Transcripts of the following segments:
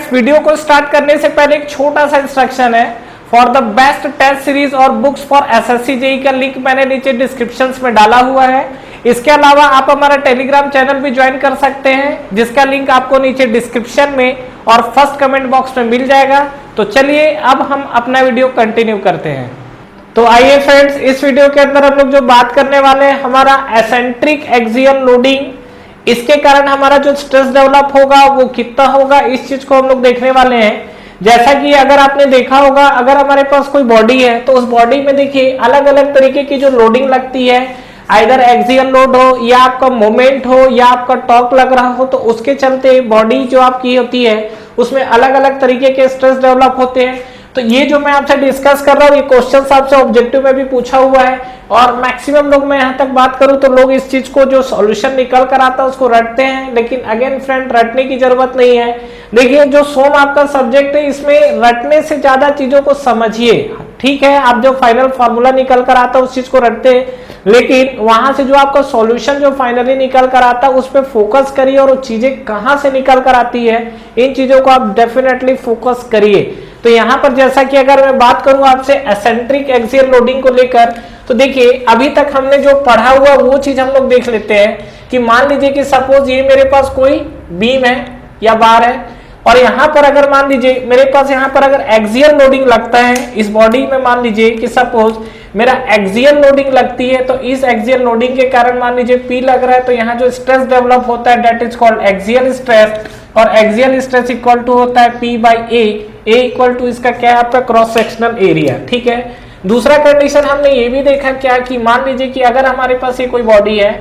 Friends, video को start करने से पहले एक छोटा सा इंस्ट्रक्शन है। For the best test series और बुक्स फॉर एसएससी जेईई का लिंक मैंने नीचे डिस्क्रिप्शन में डाला हुआ है। इसके अलावा आप हमारा टेलीग्राम चैनल भी ज्वाइन कर सकते हैं, जिसका लिंक आपको नीचे डिस्क्रिप्शन में और फर्स्ट कमेंट बॉक्स में मिल जाएगा। तो चलिए अब हम अपना वीडियो कंटिन्यू करते हैं। तो आइए फ्रेंड्स, इस वीडियो के अंदर हम लोग जो बात करने वाले हैं, हमारा एसेंट्रिक एक्सियल लोडिंग, इसके कारण हमारा जो स्ट्रेस डेवलप होगा वो कितना होगा, इस चीज को हम लोग देखने वाले हैं। जैसा कि अगर आपने देखा होगा, अगर हमारे पास कोई बॉडी है तो उस बॉडी में देखिए अलग अलग तरीके की जो लोडिंग लगती है, आइदर एक्सियल लोड हो या आपका मोमेंट हो या आपका टॉर्क लग रहा हो, तो उसके चलते बॉडी जो आपकी होती है उसमें अलग अलग तरीके के स्ट्रेस डेवलप होते हैं। तो ये जो मैं आपसे डिस्कस कर रहा हूँ, ये क्वेश्चन आपसे ऑब्जेक्टिव में भी पूछा हुआ है और मैक्सिमम लोग, मैं यहाँ तक बात करूँ तो लोग इस चीज को जो सॉल्यूशन निकल कर आता है उसको रटते हैं, लेकिन अगेन फ्रेंड रटने की जरूरत नहीं है। देखिए, जो सोम आपका सब्जेक्ट है, इसमें रटने से ज्यादा चीजों को समझिए। ठीक है, आप जो फाइनल फॉर्मूला निकल कर आता है उस चीज को रटते हैं, लेकिन वहां से जो आपका सॉल्यूशन जो फाइनली निकल कर आता है उस पर फोकस करिए और वो चीजें कहां से निकल कर आती है, इन चीजों को आप डेफिनेटली फोकस करिए। तो यहाँ पर जैसा कि अगर मैं बात करूं आपसे एसेंट्रिक एक्सियल लोडिंग को लेकर, तो देखिए अभी तक हमने जो पढ़ा हुआ वो चीज हम लोग देख लेते हैं कि मान लीजिए कि सपोज ये मेरे पास कोई बीम है या बार है, और यहाँ पर अगर मान लीजिए मेरे पास यहाँ पर अगर एक्सियल लोडिंग लगता है इस बॉडी में, मान लीजिए कि सपोज मेरा एक्सियल लोडिंग लगती है, तो इस एक्सियल लोडिंग के कारण मान लीजिए P लग रहा है, तो यहाँ जो स्ट्रेस डेवलप होता है that is called axial stress, और एक्सियल स्ट्रेस इक्वल टू होता है P by A equal to इसका क्या है आपका क्रॉस सेक्शनल एरिया। ठीक है, दूसरा कंडीशन हमने ये भी देखा क्या कि मान लीजिए कि अगर हमारे पास ये कोई बॉडी है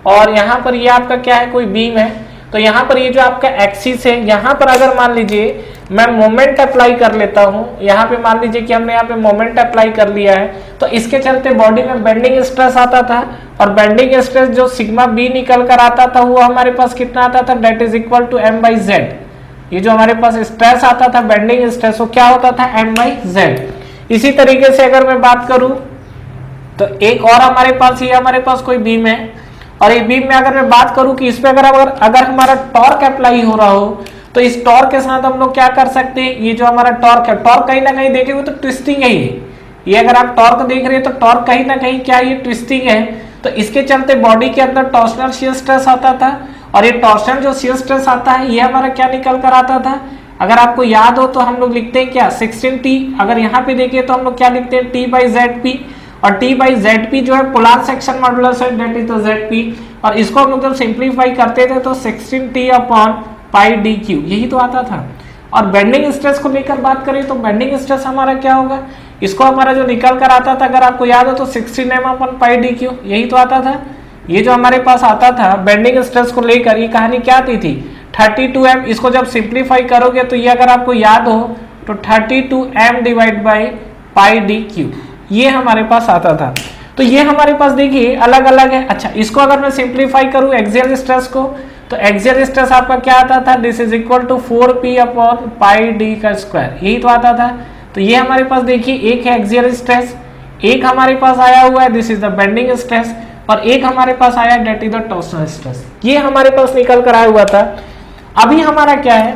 और यहाँ पर ये आपका क्या है कोई बीम है, तो यहाँ पर ये जो आपका एक्सिस है, यहाँ पर अगर मान लीजिए मैं मोमेंट अप्लाई कर लेता हूँ, यहाँ पे मान लीजिए कि हमने यहाँ पे मोमेंट अप्लाई कर लिया है, तो इसके चलते बॉडी में बेंडिंग स्ट्रेस आता था, और बेंडिंग स्ट्रेस जो सिग्मा बी निकल कर आता था वो हमारे पास कितना आता था, that is equal to M by Z. ये जो हमारे पास स्ट्रेस आता था बेंडिंग स्ट्रेस, वो क्या होता था, एम बाई जेड। इसी तरीके से अगर मैं बात करूं तो एक और हमारे पास, ये हमारे पास कोई बीम है, और ये बीम में अगर मैं बात करूं कि इस पे अगर हमारा टॉर्क अप्लाई हो रहा हो, तो इस टॉर्क के साथ हम लोग क्या कर सकते हैं, ये जो हमारा टॉर्क है, टॉर्क कहीं ना कहीं देखेंगे तो ट्विस्टिंग है। ये अगर आप टॉर्क देख रहे हैं तो टॉर्क कहीं ना कहीं क्या ये ट्विस्टिंग है, तो इसके चलते बॉडी के अंदर टॉर्सनल शियर स्ट्रेस आता था, और ये टॉर्सन जो शियर स्ट्रेस आता है ये हमारा क्या निकल कर आता था, अगर आपको याद हो तो हम लोग लिखते हैं क्या 16T। अगर यहाँ पे देखिए तो हम लोग क्या लिखते हैं T बाई ZP, और T बाई ZP जो है पोलर सेक्शन मॉडुलस है दैट इज द ZP, और इसको हम लोग जब सिंप्लीफाई करते थे तो 16T अपॉन पाई DQ यही तो आता था। और बेंडिंग स्ट्रेस को लेकर बात करें तो बेंडिंग स्ट्रेस हमारा क्या होगा, इसको हमारा जो निकल कर आता था अगर आपको याद हो तो 16M अपॉन पाई DQ यही तो आता था। ये जो हमारे पास आता था बेंडिंग स्ट्रेस को लेकर, ये कहानी क्या आती थी 32M, इसको जब सिंप्लीफाई करोगे तो ये अगर आपको याद हो तो 32M divide by pi DQ ये हमारे पास आता था। तो ये हमारे पास देखिए अलग अलग है। अच्छा, इसको अगर मैं सिंप्लीफाई करूं एक्सियल स्ट्रेस को, तो एक्सियल स्ट्रेस आपका क्या आता था, this is equal to 4P upon pi D का स्क्वायर यही तो आता था। तो ये हमारे पास देखिए एक है एक्सियल स्ट्रेस, एक हमारे पास आया हुआ है this is the bending stress, और एक हमारे पास आया that is the torsional stress, ये हमारे पास निकल कर आया हुआ था। अभी हमारा क्या है,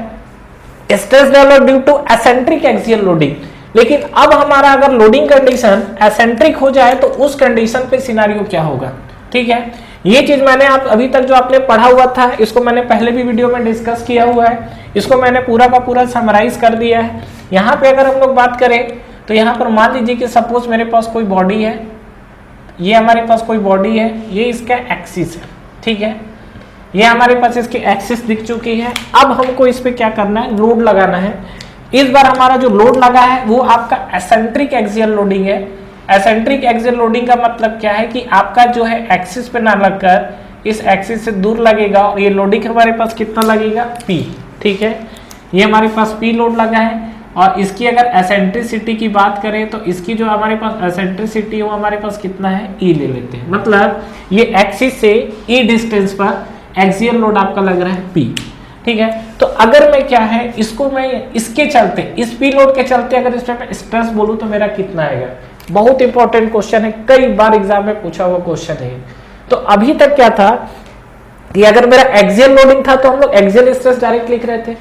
stress develop due to eccentric axial loading, लेकिन अब हमारा अगर लोडिंग कंडीशन एसेंट्रिक हो जाए तो उस कंडीशन पे सिनेरियो क्या होगा। ठीक है, ये चीज मैंने आप अभी तक जो आपने पढ़ा हुआ था इसको मैंने पहले भी वीडियो में डिस्कस किया हुआ है, इसको मैंने पूरा का पूरा समराइज कर दिया है। यहाँ पे अगर हम लोग बात करें तो यहाँ पर मान लीजिए कि सपोज मेरे पास कोई बॉडी है, ये हमारे पास कोई बॉडी है, ये इसका एक्सिस है। ठीक है, ये हमारे पास इसकी एक्सिस दिख चुकी है। अब हमको इस पे क्या करना है, लोड लगाना है। इस बार हमारा जो लोड लगा है वो आपका एसेंट्रिक एक्सियल लोडिंग है। एसेंट्रिक एक्सियल लोडिंग का मतलब क्या है कि आपका जो है एक्सिस पे ना लगकर इस एक्सिस से दूर लगेगा, और ये लोडिंग हमारे पास कितना लगेगा P। ठीक है, ये हमारे पास P लोड लगा है, और इसकी अगर एसेंट्रिसिटी की बात करें तो इसकी जो हमारे पास एसेंट्रिसिटी है वो हमारे पास कितना है, E ले लेते हैं। मतलब ये एक्सिस से E डिस्टेंस पर एक्सियल लोड आपका लग रहा है P। ठीक है, तो अगर मैं क्या है इसको मैं इसके चलते इस P लोड के चलते अगर इस पे मैं स्ट्रेस बोलूं तो मेरा कितना आएगा, बहुत इंपॉर्टेंट क्वेश्चन है, कई बार एग्जाम में पूछा हुआ क्वेश्चन है। तो अभी तक क्या था कि अगर मेरा एक्सियल लोडिंग था तो हम लोग एक्सियल स्ट्रेस डायरेक्ट लिख रहे थे,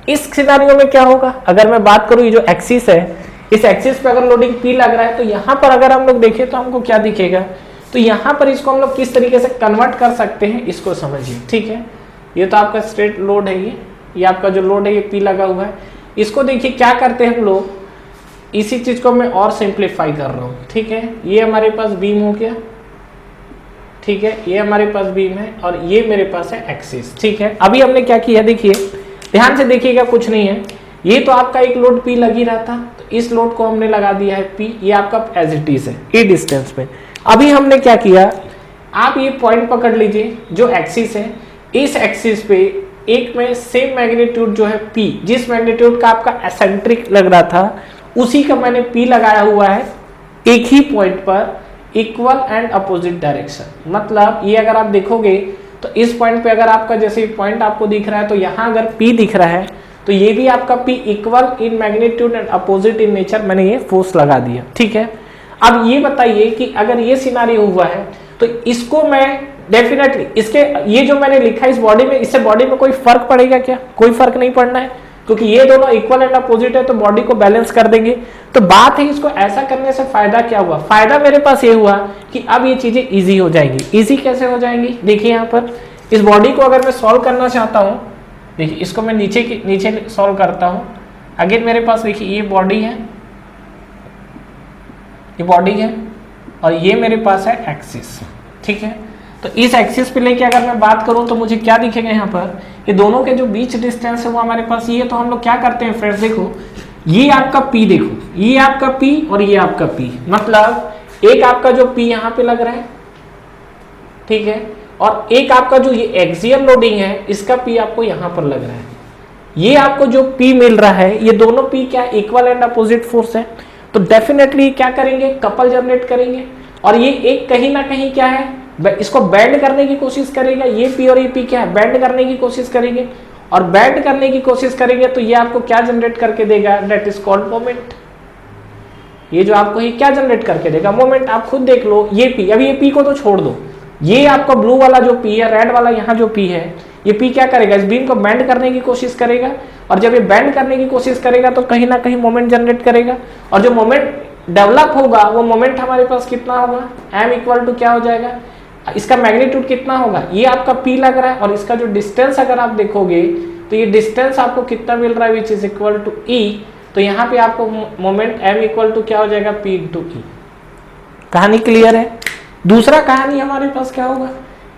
इस सिनेरियो में क्या होगा, अगर मैं बात करूं ये जो एक्सिस है, इस एक्सिस पे अगर लोडिंग P लग रहा है तो यहाँ पर अगर हम लोग देखें तो हमको क्या दिखेगा, तो यहाँ पर इसको हम लोग किस तरीके से कन्वर्ट कर सकते हैं इसको समझिए। ठीक है, ये तो आपका स्ट्रेट लोड है, ये आपका जो लोड है ये P लगा हुआ है। इसको देखिए क्या करते हैं हम लोग, इसी चीज को मैं और सिंप्लीफाई कर रहा हूँ। ठीक है, ये हमारे पास बीम हो गया, ठीक है, ये हमारे पास बीम है और ये मेरे पास है एक्सिस। ठीक है, अभी हमने क्या किया देखिए, ध्यान से देखिएगा, कुछ नहीं है, ये तो आपका एक लोड P लग ही रहा था, तो इस लोड को हमने लगा दिया है P, ये आपका एज इट इज है ए डिस्टेंस पे। अभी हमने क्या किया, आप ये पॉइंट पकड़ लीजिए जो एक्सिस है, इस एक्सिस पे एक में सेम मैग्नीट्यूड जो है P, जिस मैग्नीट्यूड का आपका एसेंट्रिक लग रहा था उसी का मैंने P लगाया हुआ है एक ही पॉइंट पर, इक्वल एंड अपोजिट डायरेक्शन। मतलब ये अगर आप देखोगे तो इस पॉइंट पे अगर आपका जैसे पॉइंट आपको दिख रहा है तो यहाँ अगर P दिख रहा है तो ये भी आपका P equal in magnitude and opposite in nature, मैंने ये फोर्स लगा दिया। ठीक है, अब ये बताइए कि अगर ये सिनारियो हुआ है तो इसको मैं डेफिनेटली इसके ये जो मैंने लिखा है इस बॉडी में, इससे बॉडी में कोई फर्क पड़ेगा क्या, कोई फर्क नहीं पड़ना है, क्योंकि ये दोनों इक्वल एंड अपोजिट है तो बॉडी को बैलेंस कर देंगे। तो बात है इसको ऐसा करने से फायदा क्या हुआ, फायदा मेरे पास ये हुआ कि अब ये चीजें इजी हो जाएंगी। इजी कैसे हो जाएंगी, देखिए यहाँ पर इस बॉडी को अगर मैं सॉल्व करना चाहता हूँ, देखिए इसको मैं नीचे सॉल्व करता हूँ। अगेन मेरे पास देखिए ये बॉडी है, ये बॉडी है और ये मेरे पास है एक्सिस। ठीक है, तो इस एक्सिस पे लेके अगर मैं बात करूं तो मुझे क्या दिखेगा यहाँ पर, ये दोनों के जो बीच डिस्टेंस है वो हमारे पास ये, तो हम लोग क्या करते हैं फ्रेंड्स, देखो ये आपका P, देखो ये आपका P और ये आपका P, मतलब एक आपका जो P यहाँ पे लग रहा है, ठीक है, और एक आपका जो ये एक्सियल लोडिंग है इसका P आपको यहाँ पर लग रहा है। ये आपको जो P मिल रहा है, ये दोनों P क्या इक्वल एंड अपोजिट फोर्स है, तो डेफिनेटली क्या करेंगे, कपल जनरेट करेंगे। और ये एक कहीं ना कहीं क्या है, इसको बैंड करने की कोशिश करेगा, ये P और ये P क्या है, बैंड करने की कोशिश करेंगे, और बैंड करने की कोशिश करेंगे तो ये आपको क्या जनरेट करके देगा, दैट इज कॉल्ड मोमेंट। ये जो आपको ये क्या जनरेट करके देगा, मोमेंट। आप खुद देख लो, ये P, अभी ये P को तो छोड़ दो, ये आपका ब्लू वाला जो P है, रेड वाला यहाँ जो P है, ये P क्या करेगा, इस बीम को बैंड करने की कोशिश करेगा, और जब ये बैंड करने की कोशिश करेगा तो कहीं ना कहीं मोमेंट जनरेट करेगा, और जो मोमेंट डेवलप होगा वो मोमेंट हमारे पास कितना होगा, m इक्वल टू क्या हो जाएगा, इसका मैग्नीट्यूड कितना होगा, ये आपका P लग रहा है, और इसका जो डिस्टेंस अगर आप देखोगे तो ये डिस्टेंस आपको कितना मिल रहा है, which is equal to E। तो यहाँ पे आपको मोमेंट m इक्वल टू क्या हो जाएगा, P इंटू E। कहानी क्लियर है। दूसरा कहानी हमारे पास क्या होगा,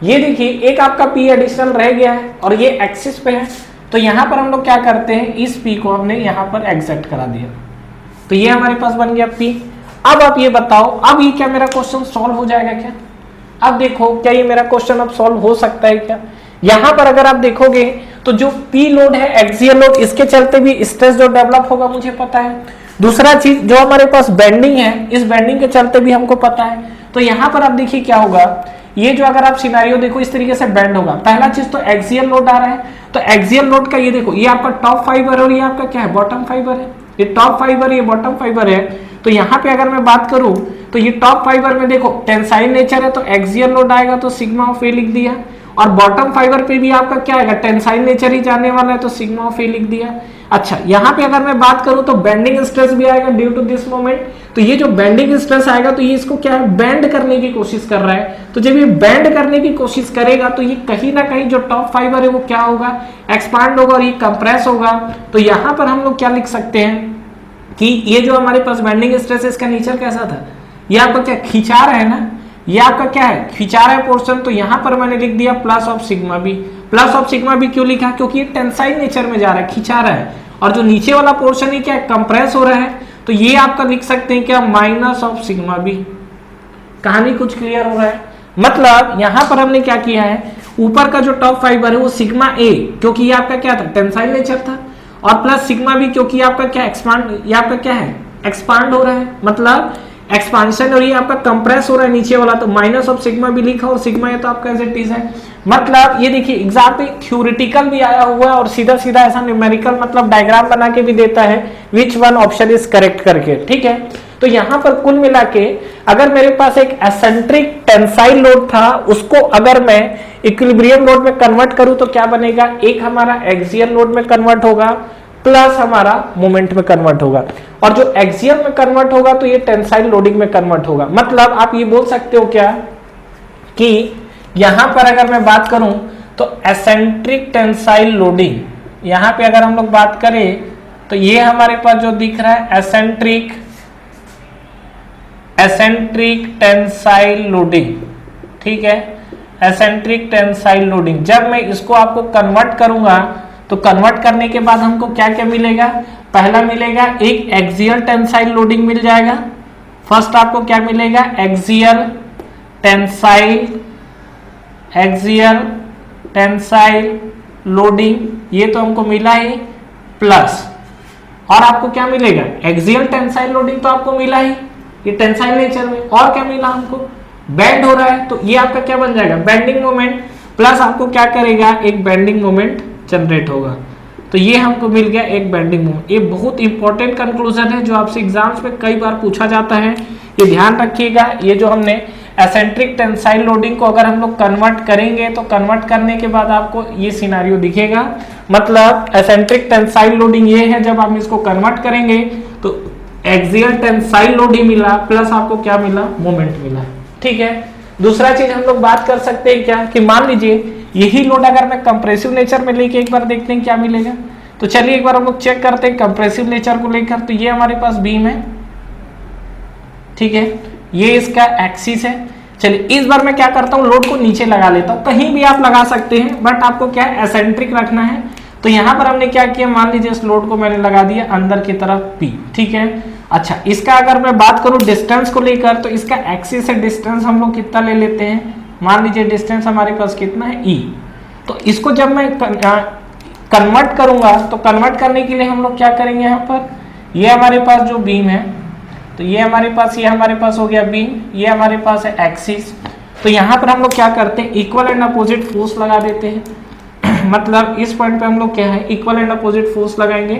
ये देखिए एक आपका P एडिशनल रह गया है और ये एक्सिस पे है, तो यहाँ पर हम लोग क्या करते हैं, इस P को हमने यहाँ पर एग्जैक्ट करा दिया, तो ये हमारे पास बन गया P। अब आप ये बताओ, अब ये क्या मेरा क्वेश्चन सॉल्व हो जाएगा क्या, अब देखो क्या ये मेरा क्वेश्चन अब सॉल्व हो सकता है क्या। यहाँ पर अगर आप देखोगे तो जो P लोड है, एक्सियल लोड, इसके चलते भी स्ट्रेस जो डेवलप होगा मुझे पता है। दूसरा चीज जो हमारे पास बेंडिंग है, इस बेंडिंग के चलते भी हमको पता है। तो यहाँ पर आप देखिए क्या होगा, ये जो अगर आप सिनारियो देखो इस तरीके से बेंड होगा। पहला चीज तो एक्सियल लोड आ रहा है, तो एक्सियल लोड का ये देखो, ये आपका टॉप फाइबर और ये आपका क्या है, बॉटम फाइबर है। ये टॉप फाइबर, ये बॉटम फाइबर है। तो यहाँ पे अगर मैं बात करूं तो ये टॉप फाइबर में देखो टेंसाइल नेचर है, तो एक्सियल लोड आएगा तो सिग्मा ऑफ ए लिख दिया, और बॉटम फाइबर पे भी आपका क्या आएगा, टेंसाइल नेचर ही जाने वाला है, तो सिग्मा ऑफ ए लिख दिया। अच्छा, यहाँ पे अगर मैं बात करूं तो बेंडिंग स्ट्रेस भी आएगा ड्यू टू दिस मोमेंट। तो ये जो बेंडिंग स्ट्रेस आएगा तो ये इसको क्या है, बेंड करने की कोशिश कर रहा है। तो जब ये बेंड करने की कोशिश करेगा तो ये कहीं ना कहीं जो टॉप फाइबर है वो क्या होगा, एक्सपांड होगा और ये कंप्रेस होगा। तो यहाँ पर हम लोग क्या लिख सकते हैं कि ये जो हमारे पास बेंडिंग स्ट्रेस है इसका नेचर कैसा था, ये आपका क्या खिंचा रहा है ना, ये आपका क्या है, खिंचा रहा है पोर्शन। तो यहाँ पर मैंने लिख दिया plus of sigma B. Plus of sigma B क्यों लिखा, क्योंकि ये टेंसाइल नेचर में जा रहा है, खिंचा रहा है, और जो नीचे वाला पोर्शन है क्या है, कंप्रेस हो रहा है। तो ये आपका लिख सकते हैं क्या, माइनस ऑफ सिग्मा बी। कहानी कुछ क्लियर हो रहा है। मतलब यहाँ पर हमने क्या किया है, ऊपर का जो टॉप फाइबर है वो सिग्मा ए, क्योंकि ये आपका क्या था, टेंसाइल नेचर था, और प्लस सिग्मा बी क्योंकि आपका क्या एक्सपांड, ये आपका क्या है, एक्सपांड हो रहा है, मतलब एक्सपांशन, और ये आपका कंप्रेस हो रहा है नीचे वाला, तो माइनस ऑफ सिग्मा भी लिखा, और सिग्मा ये तो आपका एज इट इज है। मतलब ये देखिए एग्जाम पे थ्योरेटिकल भी आया हुआ है और सीधा सीधा ऐसा न्यूमेरिकल मतलब डायग्राम बना के भी देता है, which one option is correct करके। ठीक है, तो यहाँ पर कुल मिला के अगर मेरे पास एक एसेंट्रिक टेंसाइल लोड था उसको अगर मैं इक्विलिब्रियम लोड में कन्वर्ट करूं तो क्या बनेगा, एक हमारा एक्सियल लोड में कन्वर्ट होगा प्लस हमारा मोमेंट में कन्वर्ट होगा, और जो एक्सियल में कन्वर्ट होगा तो ये टेंसाइल लोडिंग में कन्वर्ट होगा। मतलब आप ये बोल सकते हो क्या कि यहां पर अगर मैं बात करूं तो एसेंट्रिक टेंसाइल लोडिंग, यहां पे अगर हम लोग बात करें तो ये हमारे पास जो दिख रहा है एसेंट्रिक टेंसाइल लोडिंग, ठीक है, एसेंट्रिक टेंसाइल लोडिंग। जब मैं इसको आपको कन्वर्ट करूंगा तो कन्वर्ट करने के बाद हमको क्या क्या मिलेगा, पहला मिलेगा एक एक्सियल टेंसाइल लोडिंग मिल जाएगा। फर्स्ट आपको क्या मिलेगा, एक्सियल टेंसाइल लोडिंग, ये तो हमको मिला ही, प्लस और आपको क्या मिलेगा, एक्सियल टेंसाइल लोडिंग तो आपको मिला ही, ये टेंसाइल नेचर में, और क्या मिला हमको, बेंड हो रहा है तो ये आपका क्या बन जाएगा, बेंडिंग मोमेंट, प्लस आपको क्या करेगा, एक बेंडिंग मोमेंट जनरेट होगा। तो ये हमको मिल गया एक बेंडिंग मोमेंट। ये बहुत इंपॉर्टेंट कंक्लूजन है जो आपसे एग्जाम्स में कई बार पूछा जाता है, ये ध्यान रखिएगा। ये जो हमने एसेंट्रिक टेंसाइल लोडिंग को अगर हम लोग कन्वर्ट करेंगे तो कन्वर्ट करने के बाद आपको ये सिनारियो दिखेगा। मतलब एसेंट्रिक टेंसाइल लोडिंग ये है, जब हम इसको कन्वर्ट करेंगे तो एक्सियल टेंसाइल लोडिंग मिला प्लस आपको क्या मिला, मोमेंट मिला, ठीक है। दूसरा चीज हम लोग बात कर सकते हैं क्या कि मान लीजिए यही लोड अगर मैं कंप्रेसिव नेचर में लेके एक बार देखते हैं क्या मिलेगा। तो चलिए एक बार हम लोग चेक करते हैं कंप्रेसिव नेचर को लेकर। तो ये हमारे पास बीम है, ठीक है, ये इसका एक्सिस है। चलिए इस बार मैं क्या करता हूँ, लोड को नीचे लगा लेता हूँ, कहीं भी आप लगा सकते हैं बट आपको क्या है, एसेंट्रिक रखना है। तो यहां पर हमने क्या किया, मान लीजिए इस लोड को मैंने लगा दिया अंदर की तरफ P, ठीक है। अच्छा, इसका अगर मैं बात करूं डिस्टेंस को लेकर तो इसका एक्सिस से डिस्टेंस हम लोग कितना ले लेते हैं, मान लीजिए डिस्टेंस हमारे पास कितना है E। तो इसको जब मैं कन्वर्ट करूंगा तो कन्वर्ट करने के लिए हम लोग क्या करेंगे, यहाँ पर ये हमारे पास जो बीम है तो ये हमारे पास हो गया बीम, ये हमारे पास है एक्सिस। तो यहाँ पर हम लोग क्या करते हैं, इक्वल एंड अपोजिट फोर्स लगा देते हैं। मतलब इस पॉइंट पे हम लोग क्या है, इक्वल एंड अपोजिट फोर्स लगाएंगे।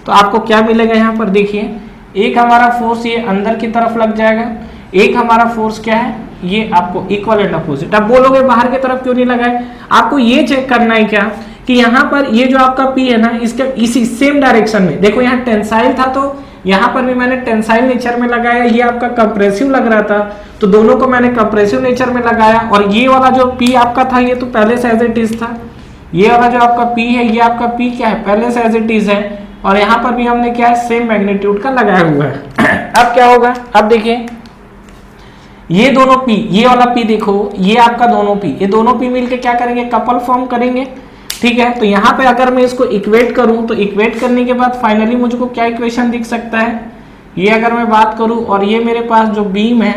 तो आपको क्या मिलेगा, यहाँ पर देखिए एक हमारा फोर्स ये अंदर की तरफ लग जाएगा, एक हमारा फोर्स क्या है, ये आपको इक्वल एंड अपोजिट। अब बोलोगे बाहर की तरफ क्यों नहीं लगाए, आपको ये चेक करना है क्या कि यहाँ पर ये जो आपका P है ना, इसके इसी सेम डायरेक्शन में देखो, यहाँ टेंसाइल था तो यहाँ पर भी मैंने टेंसाइल नेचर में लगाया, ये आपका कंप्रेसिव लग रहा था तो दोनों को मैंने कंप्रेसिव नेचर में लगाया। और ये वाला जो P आपका था ये तो पहले से एज इट इज था, ये वाला जो आपका P है ये आपका P क्या है, पहले से एज इट इज है। और यहाँ पर भी हमने क्या है, सेम मैग्नीट्यूड का लगाया हुआ है। अब क्या होगा, अब देखिए ये दोनों P, ये वाला P देखो, ये आपका दोनों P, ये दोनों P मिलके क्या करेंगे, कपल फॉर्म करेंगे, ठीक है। तो यहाँ पे अगर मैं इसको इक्वेट करूं तो इक्वेट करने के बाद फाइनली मुझको क्या इक्वेशन दिख सकता है, ये अगर मैं बात करूं और ये मेरे पास जो बीम है,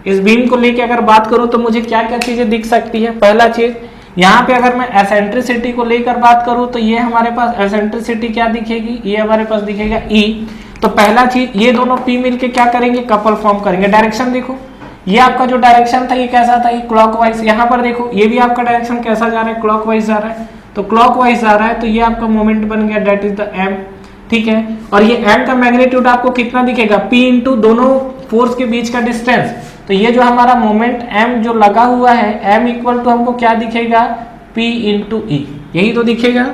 इस बीम को लेके अगर बात करूं तो मुझे क्या क्या चीजें दिख सकती है। पहला चीज यहाँ पे अगर मैं एसेंट्रिसिटी को लेकर बात करूं तो ये हमारे पास एसेंट्रिसिटी क्या दिखेगी, ये हमारे पास दिखेगा E। तो पहला चीज ये दोनों P मिलके क्या करेंगे, कपल फॉर्म करेंगे। डायरेक्शन देखो, ये आपका जो डायरेक्शन था ये कैसा था, ये क्लॉकवाइज। यहाँ पर देखो ये भी आपका डायरेक्शन कैसा जा रहा है, क्लॉकवाइज जा रहा है। तो क्लॉकवाइज जा रहा है तो ये आपका मोमेंट बन गया, दैट इज द M, ठीक है। और ये M का मैग्नीट्यूड आपको कितना दिखेगा, P इंटू दोनों फोर्स के बीच का डिस्टेंस। तो ये जो हमारा मोमेंट M जो लगा हुआ है, M इक्वल टू हमको क्या दिखेगा, P इंटू E, यही तो दिखेगा।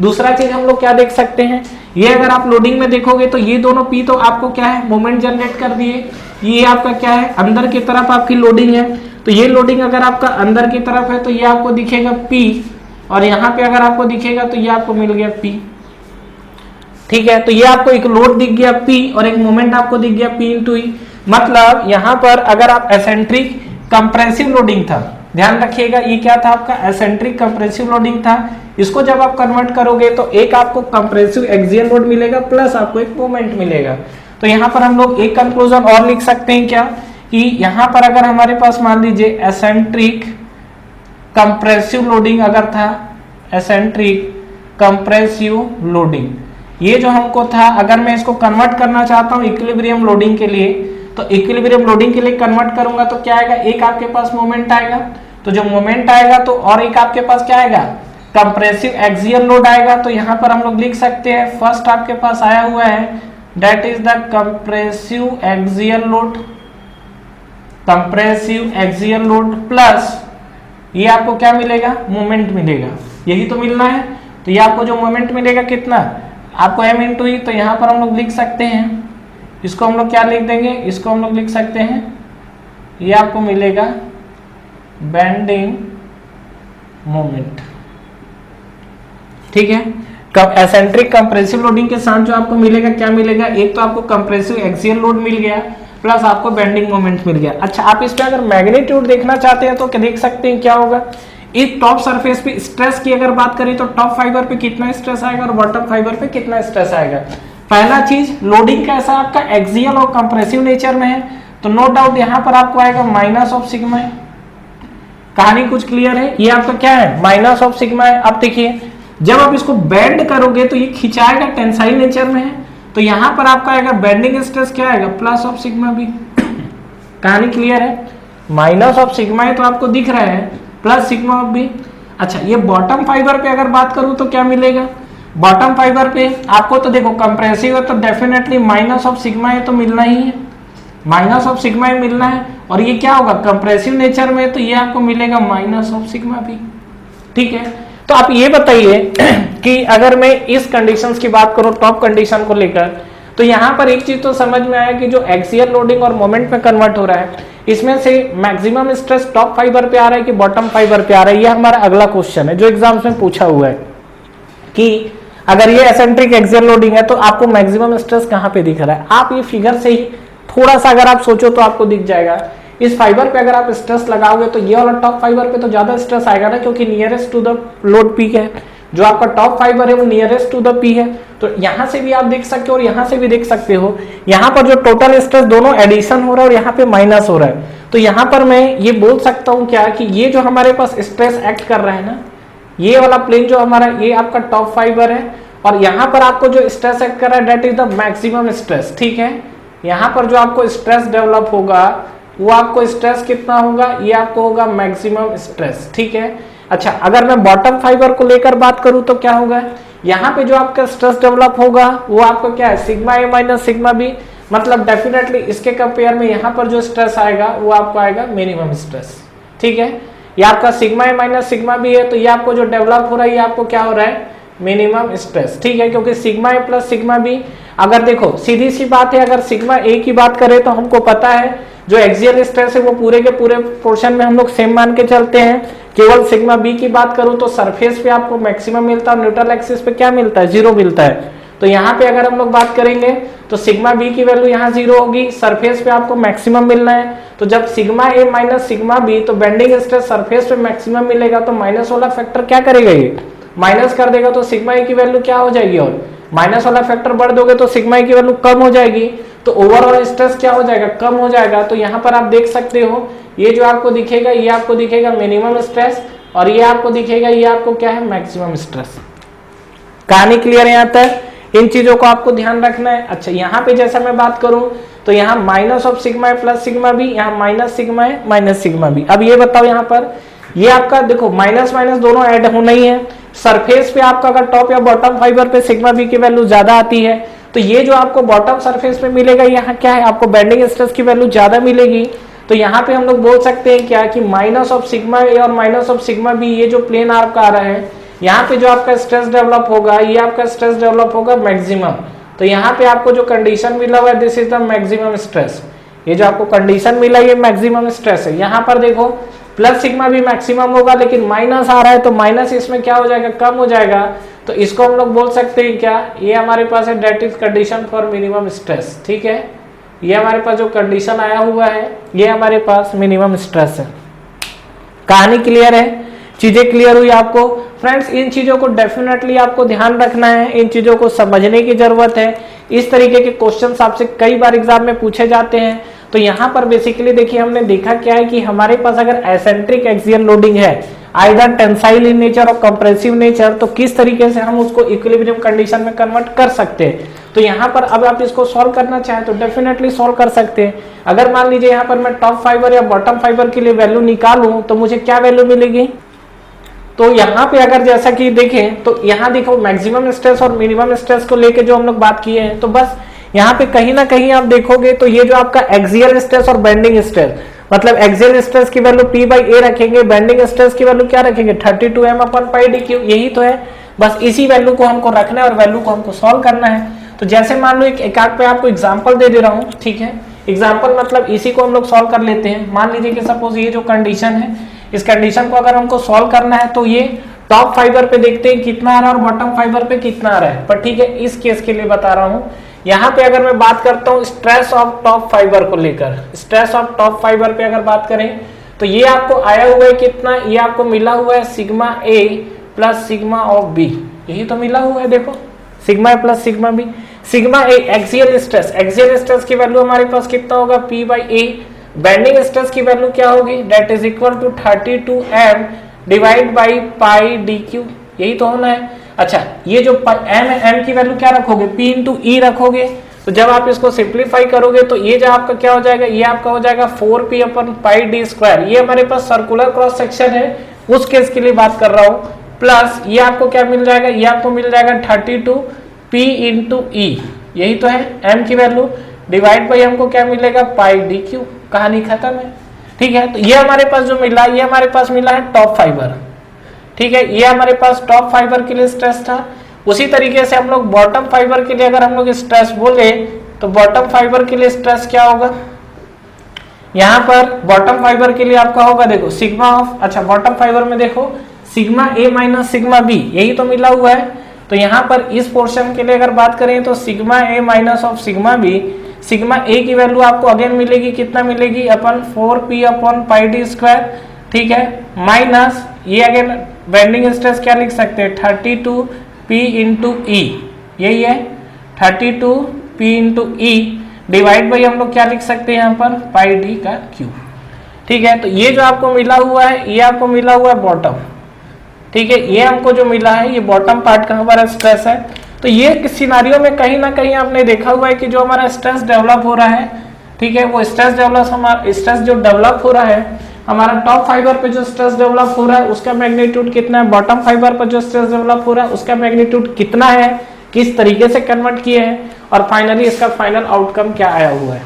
दूसरा चीज हम लोग क्या देख सकते हैं, ये अगर आप लोडिंग में देखोगे तो ये दोनों P तो आपको क्या है, मोमेंट जनरेट कर दिए। ये आपका क्या है, अंदर की तरफ आपकी लोडिंग है। तो ये लोडिंग अगर आपका अंदर की तरफ है तो ये आपको दिखेगा P, और यहाँ पे अगर आपको दिखेगा तो ये आपको मिल गया P, ठीक है। तो ये आपको एक लोड दिख गया P और एक मोमेंट आपको दिख गया P इंटू E। मतलब यहाँ पर अगर आप एसेंट्रिक कंप्रेसिव लोडिंग था, ध्यान रखिएगा ये क्या था आपका, एसेंट्रिक कंप्रेसिव लोडिंग था। इसको जब आप कन्वर्ट करोगे तो एक आपको कंप्रेसिव एक्सियल लोड मिलेगा प्लस आपको एक मोमेंट मिलेगा। तो यहाँ पर हम लोग एक कंक्लूजन और लिख सकते हैं क्या, कि यहाँ पर अगर हमारे पास मान लीजिए एसेंट्रिक कंप्रेसिव लोडिंग अगर था, एसेंट्रिक कंप्रेसिव लोडिंग ये जो हमको था, अगर मैं इसको कन्वर्ट करना चाहता हूँ इक्विलिब्रियम लोडिंग के लिए, तो इक्विलिब्रियम लोडिंग के लिए कन्वर्ट करूंगा तो क्या आएगा, एक आपके पास मोमेंट आएगा। तो जो मोमेंट आएगा तो और एक आपके पास क्या आएगा, कंप्रेसिव एक्सियल लोड आएगा। तो यहाँ पर हम लोग लिख सकते हैं, फर्स्ट आपके पास आया हुआ है that is the compressive axial load, compressive axial load plus ये आपको क्या मिलेगा, मोमेंट मिलेगा, यही तो मिलना है। तो ये आपको जो मोमेंट मिलेगा कितना, आपको m इंटू ई, तो यहाँ पर हम लोग लिख सकते हैं, इसको हम लोग क्या लिख देंगे, इसको हम लोग लिख सकते हैं, ये आपको मिलेगा बेंडिंग मोमेंट। ठीक है, कब एसेंट्रिक कंप्रेसिव लोडिंग के साथ जो आपको मिलेगा क्या मिलेगा, एक तो आपको कंप्रेसिव एक्सियल लोड मिल गया प्लस आपको बेंडिंग मोमेंट मिल गया। अच्छा, आप इस पे अगर मैग्नीट्यूड देखना चाहते हैं तो क्या देख सकते हैं क्या होगा, इस टॉप सरफेस पे स्ट्रेस की अगर बात करें तो टॉप फाइबर पे कितना स्ट्रेस आएगा और बॉटम फाइबर पे कितना स्ट्रेस आएगा। पहला चीज, लोडिंग कैसा आपका एक्सियल और कंप्रेसिव नेचर में है, तो नो डाउट यहाँ पर आपको आएगा माइनस ऑफ सिग्मा। कहानी कुछ क्लियर है, ये आपका क्या है, माइनस ऑफ सिग्मा है। अब देखिए जब आप इसको बेंड करोगे तो ये खिंचाएगा, टेंसाइल नेचर में है, तो यहां पर आपका आएगा बेंडिंग स्ट्रेस क्या आएगा, प्लस ऑफ सिग्मा बी। कहानी क्लियर है, माइनस ऑफ सिग्मा है तो आपको दिख रहा है प्लस सिग्मा ऑफ बी। अच्छा, ये बॉटम फाइबर पे अगर बात करूं तो क्या मिलेगा, बॉटम फाइबर पे आपको तो देखो कंप्रेसिव है तो डेफिनेटली माइनस ऑफ सिग्मा है तो मिलना ही है, माइनस ऑफ सिग्मा ही मिलना है। और ये क्या होगा, कंप्रेसिव नेचर में, तो ये आपको मिलेगा माइनस ऑफ सिग्मा बी। ठीक है, तो आप ये बताइए कि अगर मैं इस कंडीशंस की बात करूं टॉप कंडीशन को लेकर, तो यहां पर एक चीज तो समझ में आया कि जो एक्सियल लोडिंग और मोमेंट में कन्वर्ट हो रहा है, इसमें से मैक्सिमम स्ट्रेस टॉप फाइबर पे आ रहा है कि बॉटम फाइबर पे आ रहा है, ये हमारा अगला क्वेश्चन है जो एग्जाम्स में पूछा हुआ है कि अगर ये एसेंट्रिक एक्सियल लोडिंग है तो आपको मैक्सिमम स्ट्रेस कहां पे दिख रहा है। आप ये फिगर से ही थोड़ा सा अगर आप सोचो तो आपको दिख जाएगा, इस फाइबर पे अगर आप स्ट्रेस लगाओगे तो ये वाला टॉप फाइबर पे तो ज्यादा स्ट्रेस आएगा ना, क्योंकि nearest to the load peak है, जो आपका टॉप फाइबर है वो नियरेस्ट टू द पी है। तो यहां से भी आप देख सकते हो और यहां से भी देख सकते हो, यहां पर जो टोटल स्ट्रेस दोनों एडिशन हो रहा है और यहां पे माइनस हो रहा है। तो यहां पर मैं ये बोल सकता हूं क्या कि ये जो हमारे पास स्ट्रेस एक्ट कर रहा है ना, ये वाला प्लेन जो हमारा, ये आपका टॉप फाइबर है और यहां पर आपको जो स्ट्रेस एक्ट कर रहा है that is the maximum stress. ठीक है, यहां पर जो आपको स्ट्रेस डेवलप होगा वो आपको स्ट्रेस कितना होगा, ये आपको होगा मैक्सिमम स्ट्रेस। ठीक है, अच्छा अगर मैं बॉटम फाइबर को लेकर बात करूं तो क्या होगा, यहाँ पे जो आपका स्ट्रेस डेवलप होगा वो आपको क्या है, sigma A minus sigma B, मतलब डेफिनेटली इसके कंपेयर में यहाँ पर जो स्ट्रेस आएगा वो आपको आएगा मिनिमम स्ट्रेस। ठीक है, ये आपका sigma A minus sigma B है, तो ये आपको जो डेवलप हो रहा है ये आपको क्या हो रहा है, मिनिमम स्ट्रेस। ठीक है, क्योंकि sigma A plus sigma B, अगर देखो सीधी सी बात है, अगर सिग्मा ए की बात करें तो हमको पता है जो एक्सियल स्ट्रेस है वो पूरे के पूरे पोर्शन में हम लोग सेम मान के चलते हैं। केवल सिग्मा बी की बात करूं तो सरफेस पे आपको मैक्सिमम मिलता है, न्यूट्रल एक्सिस पे क्या मिलता है, जीरो मिलता है। तो यहाँ पे अगर हम लोग बात करेंगे तो सिग्मा बी की वैल्यू यहाँ जीरो होगी, सरफेस पे आपको मैक्सिमम मिलना है। तो जब sigma A minus sigma B, तो बेंडिंग स्ट्रेस सरफेस पे मैक्सिमम मिलेगा, तो माइनस वाला फैक्टर क्या करेगा, ये माइनस कर देगा, तो सिग्मा ए की वैल्यू क्या हो जाएगी, और माइनस वाला फैक्टर बढ़ दोगे तो सिग्मा ए की वैल्यू कम हो जाएगी, तो ओवरऑल स्ट्रेस क्या हो जाएगा, कम हो जाएगा। तो यहाँ पर आप देख सकते हो ये जो आपको दिखेगा, ये आपको दिखेगा मिनिमम स्ट्रेस और ये आपको दिखेगा, ये आपको क्या है, मैक्सिमम स्ट्रेस। कहानी क्लियर है यहाँ तक, इन चीजों को आपको ध्यान रखना है। अच्छा, यहाँ पे जैसा मैं बात करूं तो यहाँ माइनस ऑफ सिग्मा है प्लस सिग्मा बी, यहाँ माइनस सिग्मा है माइनस सिग्मा बी। अब ये बताओ यहाँ पर ये आपका देखो माइनस माइनस दोनों ऐड होना ही है। सरफेस पे आपका अगर टॉप या बॉटम फाइबर पे सिग्मा बी की वैल्यू ज्यादा आती है, तो ये जो आपको बॉटम सरफेस पे मिलेगा, यहाँ क्या है, आपको बेंडिंग स्ट्रेस की वैल्यू ज्यादा मिलेगी। तो यहाँ पे हम लोग बोल सकते हैं क्या कि माइनस ऑफ सिग्मा ए और माइनस ऑफ सिग्मा बी, ये जो प्लेन आर्क का आ रहा है, यहाँ पे जो आपका स्ट्रेस डेवलप होगा, ये आपका स्ट्रेस डेवलप होगा मैक्सिमम। तो यहाँ पे आपको जो कंडीशन मिला हुआ है this is the maximum stress, ये जो आपको कंडीशन मिला ये मैक्सिमम स्ट्रेस है। यहाँ पर देखो प्लस सिग्मा भी मैक्सिमम होगा, लेकिन माइनस आ रहा है तो माइनस इसमें क्या हो जाएगा, कम हो जाएगा। तो इसको हम लोग बोल सकते हैं क्या, ये हमारे पास है that is condition for minimum stress. ठीक है, ये हमारे पास जो कंडीशन आया हुआ है ये हमारे पास मिनिमम स्ट्रेस है। कहानी क्लियर है, चीजें क्लियर हुई आपको फ्रेंड्स। इन चीजों को डेफिनेटली आपको ध्यान रखना है, इन चीजों को समझने की जरूरत है। इस तरीके के क्वेश्चंस आपसे कई बार एग्जाम में पूछे जाते हैं। तो यहाँ पर बेसिकली देखिए हमने देखा क्या है कि हमारे पास अगर एसेंट्रिक एक्सियल लोडिंग है, आइदर टेंसाइल इन नेचर और कंप्रेसिव नेचर, तो किस तरीके से हम उसको इक्विलिब्रियम कंडीशन में कन्वर्ट कर सकते हैं। तो यहाँ पर अब आप इसको सॉल्व करना चाहें तो डेफिनेटली सॉल्व कर सकते हैं। अगर मान लीजिए यहाँ पर मैं टॉप फाइबर या बॉटम फाइबर के लिए वैल्यू निकालूं तो मुझे क्या वैल्यू मिलेगी। तो यहाँ पे अगर जैसा कि देखें तो यहाँ देखो मैक्सिमम स्ट्रेस और मिनिमम स्ट्रेस को लेके जो हम लोग बात किए हैं, तो बस यहाँ पे कहीं ना कहीं आप देखोगे तो ये जो आपका एक्सियल स्ट्रेस और बेंडिंग स्ट्रेस, मतलब एक्सियल स्ट्रेस की वैल्यू P बाई ए रखेंगे, बेंडिंग स्ट्रेस की वैल्यू क्या रखेंगे 32 m अपन पाई डी क्यू, यही तो है। बस इसी वैल्यू को हमको रखना है और वैल्यू को हमको सॉल्व करना है। तो जैसे मान लो एक आग पे आपको एग्जांपल दे दे रहा हूँ, ठीक है। एग्जांपल मतलब इसी को हम लोग सॉल्व कर लेते हैं। मान लीजिए कि सपोज ये जो कंडीशन है, इस कंडीशन को अगर हमको सॉल्व करना है तो ये टॉप फाइबर पे देखते हैं कितना आ रहा है और बॉटम फाइबर पे कितना आ रहा है। पर ठीक है, इस केस के लिए बता रहा हूँ। यहाँ पे अगर मैं बात करता हूँ स्ट्रेस ऑफ टॉप फाइबर को लेकर, स्ट्रेस ऑफ टॉप फाइबर पे अगर बात करें तो ये आपको आया हुआ है कितना, ये आपको मिला हुआ है sigma A plus sigma of B, यही तो मिला हुआ है। देखो sigma A plus sigma B. Sigma A axial stress, axial stress की वैल्यू हमारे पास कितना होगा P by A. Bending stress की वैल्यू क्या होगी, that is equal to 32 m divide by pi D cube, यही तो होना है। अच्छा, ये जो m की वैल्यू क्या रखोगे, P इंटू ई रखोगे। तो जब आप इसको सिंप्लीफाई करोगे तो ये जो आपका क्या हो जाएगा, ये आपका हो जाएगा 4p अपन पाई डी स्क्वायर। ये हमारे पास सर्कुलर क्रॉस सेक्शन है, उस केस के लिए बात कर रहा हूँ। प्लस ये आपको क्या मिल जाएगा, ये आपको मिल जाएगा 32 p इंटू ई, यही तो है m की वैल्यू, डिवाइड बाई हमको क्या मिलेगा पाई डी क्यू। कहानी खत्म है, ठीक है। तो ये हमारे पास जो मिला, ये हमारे पास मिला है टॉप फाइबर, ठीक है। ये हमारे पास टॉप फाइबर के लिए स्ट्रेस था। उसी तरीके से हम लोग बॉटम फाइबर के लिए अगर हम लोग स्ट्रेस बोले तो बॉटम फाइबर के लिए स्ट्रेस क्या होगा, यहाँ पर बॉटम फाइबर के लिए आपका होगा देखो सिग्मा ऑफ, अच्छा बॉटम फाइबर में देखो sigma A minus sigma B, यही तो मिला हुआ है। तो यहाँ पर इस पोर्शन के लिए अगर बात करें तो sigma A minus of sigma B, sigma A की वैल्यू आपको अगेन मिलेगी कितना मिलेगी, अपन 4p upon pi D square, ठीक है। माइनस ये अगेन बेंडिंग स्ट्रेस क्या लिख सकते हैं 32p इंटू ई, यही है 32p into E, divide by हम लोग क्या लिख सकते हैं यहाँ पर पाई डी का क्यूब, ठीक है। तो ये जो आपको मिला हुआ है, ये आपको मिला हुआ है बॉटम, ठीक है। ये हमको जो मिला है ये बॉटम पार्ट का हमारा स्ट्रेस है। तो ये सिनारियो में कहीं ना कहीं आपने देखा हुआ है कि जो हमारा स्ट्रेस डेवलप हो रहा है, ठीक है, वो स्ट्रेस जो डेवलप हो रहा है हमारा टॉप फाइबर पे जो स्ट्रेस डेवलप हो रहा है उसका मैग्नीट्यूड कितना है, बॉटम फाइबर पर जो स्ट्रेस डेवलप हो रहा है उसका मैग्नीट्यूड कितना है, किस तरीके से कन्वर्ट किए हैं, और फाइनली इसका फाइनल आउटकम क्या आया हुआ है।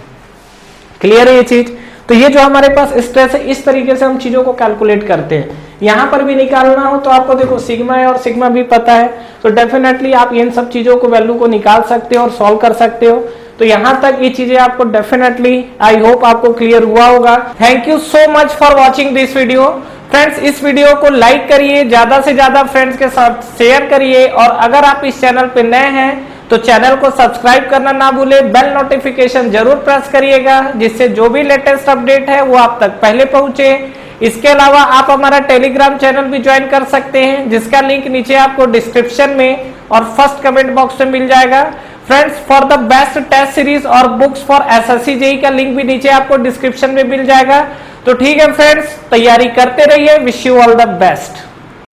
क्लियर है ये चीज। तो ये जो हमारे पास स्ट्रेस है, इस तरीके से हम चीजों को कैलकुलेट करते हैं। यहाँ पर भी निकालना हो तो आपको देखो सिग्मा ए और सिग्मा बी पता है, तो डेफिनेटली आप इन सब चीजों को वैल्यू को निकाल सकते हो और सॉल्व कर सकते हो। तो यहाँ तक ये चीजें आपको डेफिनेटली आई होप आपको क्लियर हुआ होगा। Thank you so much for watching this video. Friends, इस वीडियो को लाइक करिए, ज्यादा से ज्यादा फ्रेंड्स के साथ शेयर करिए, और अगर आप इस चैनल पे नए हैं तो चैनल को सब्सक्राइब करना ना भूलें, बेल नोटिफिकेशन जरूर प्रेस करिएगा, जिससे जो भी लेटेस्ट अपडेट है वो आप तक पहले पहुंचे। इसके अलावा आप हमारा टेलीग्राम चैनल भी ज्वाइन कर सकते हैं, जिसका लिंक नीचे आपको डिस्क्रिप्शन में और फर्स्ट कमेंट बॉक्स में मिल जाएगा। Friends, for the best test series और बुक्स फॉर एसएससी जेईई का लिंक भी नीचे आपको डिस्क्रिप्शन में मिल जाएगा। तो ठीक है फ्रेंड्स, तैयारी करते रहिए। Wish you all the best.